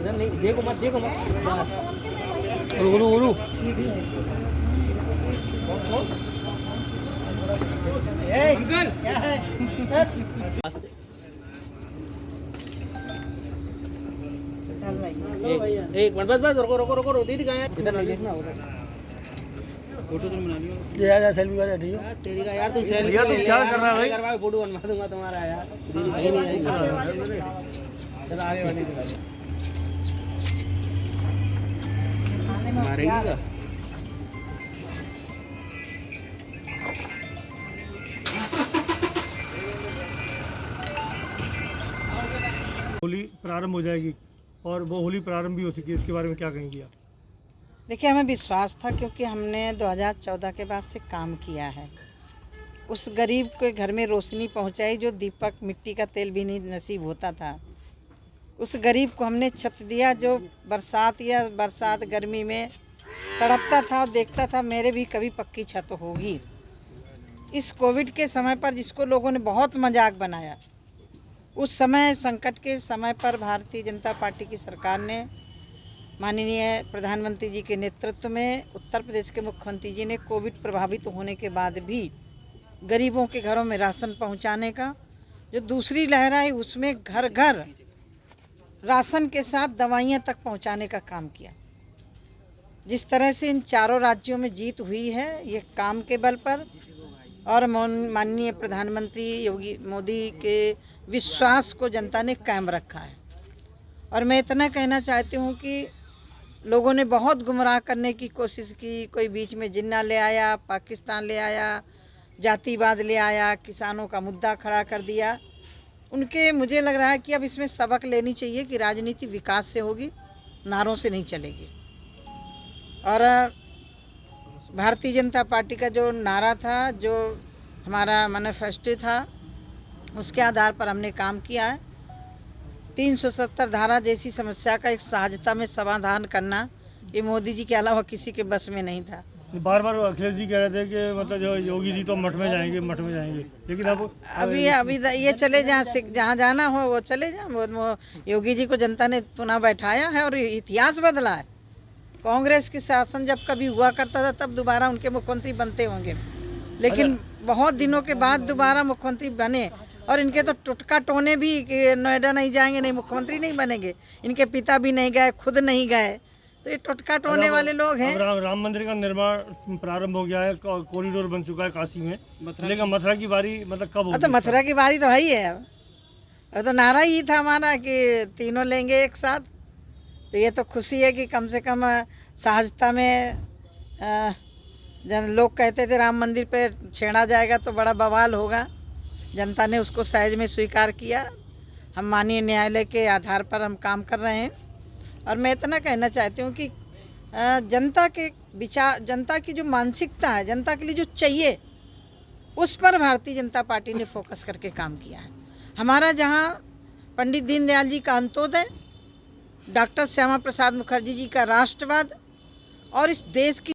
इधर नहीं, देखो मत बस। उरु उरु अंकल क्या है? एक मिनट बस रुको रुको रुको रुको, दीदी कहाँ है? इधर नहीं देखना, उधर फोटो तुम बना लियो। ये आजा सेल्फी वाला ठीक है। यार तेरी का यार, तुम सेल्फी भैया, तुम क्या कर रहा है भाई? करवा फोटो बनवा दूंगा तुम्हारा यार। दीदी भाई नहीं आएगी। चलो आगे वाली दिखा दे। मारेगी का? होली प्रारंभ हो जाएगी और वो होली प्रारंभ भी हो चुकी है, इसके बारे में क्या कहेंगे आप? देखिए, हमें विश्वास था क्योंकि हमने 2014 के बाद से काम किया है। उस गरीब के घर में रोशनी पहुंचाई जो दीपक मिट्टी का तेल भी नहीं नसीब होता था। उस गरीब को हमने छत दिया जो बरसात गर्मी में तड़पता था और देखता था मेरे भी कभी पक्की छत होगी। इस कोविड के समय पर जिसको लोगों ने बहुत मजाक बनाया, उस समय संकट के समय पर भारतीय जनता पार्टी की सरकार ने माननीय प्रधानमंत्री जी के नेतृत्व में उत्तर प्रदेश के मुख्यमंत्री जी ने कोविड प्रभावित होने के बाद भी गरीबों के घरों में राशन पहुंचाने का, जो दूसरी लहर आई उसमें घर घर राशन के साथ दवाइयां तक पहुंचाने का काम किया। जिस तरह से इन चारों राज्यों में जीत हुई है, ये काम के बल पर और माननीय प्रधानमंत्री योगी मोदी के विश्वास को जनता ने कायम रखा है। और मैं इतना कहना चाहती हूँ कि लोगों ने बहुत गुमराह करने की कोशिश की, कोई बीच में जिन्ना ले आया, पाकिस्तान ले आया, जातिवाद ले आया, किसानों का मुद्दा खड़ा कर दिया। उनके मुझे लग रहा है कि अब इसमें सबक लेनी चाहिए कि राजनीति विकास से होगी, नारों से नहीं चलेगी। और भारतीय जनता पार्टी का जो नारा था, जो हमारा मैनिफेस्टो था, उसके आधार पर हमने काम किया है। 370 धारा जैसी समस्या का एक सहजता में समाधान करना ये मोदी जी के अलावा किसी के बस में नहीं था। बार बार अखिलेश जी कह रहे थे कि मतलब जो योगी जी तो मठ में जाएंगे, लेकिन अब अभी ये चले जहाँ जाना हो वो चले जाएं। वो योगी जी को जनता ने पुनः बैठाया है और इतिहास बदला है। कांग्रेस की शासन जब कभी हुआ करता था तब दोबारा उनके मुख्यमंत्री बनते होंगे, लेकिन बहुत दिनों के बाद दोबारा मुख्यमंत्री बने। और इनके तो टुटका टोने भी कि नोएडा नहीं जाएंगे, नहीं मुख्यमंत्री नहीं बनेंगे। इनके पिता भी नहीं गए, खुद नहीं गए, तो ये टुटका टोने वाले लोग हैं। राम मंदिर का निर्माण प्रारंभ हो गया है, कॉरिडोर बन चुका है काशी में, लेकिन मथुरा की बारी मतलब कब होगी? तो मथुरा की बारी तो है ही है। अब तो नारा ही था हमारा कि तीनों लेंगे एक साथ। तो ये तो खुशी है कि कम से कम सहजता में जब लोग कहते थे राम मंदिर पे छेड़ा जाएगा तो बड़ा बवाल होगा, जनता ने उसको सहज में स्वीकार किया। हम माननीय न्यायालय के आधार पर हम काम कर रहे हैं। और मैं इतना कहना चाहती हूँ कि जनता के विचार, जनता की जो मानसिकता है, जनता के लिए जो चाहिए, उस पर भारतीय जनता पार्टी ने फोकस करके काम किया है। हमारा जहाँ पंडित दीनदयाल जी का अंत्योदय, डॉक्टर श्यामा प्रसाद मुखर्जी जी का राष्ट्रवाद और इस देश की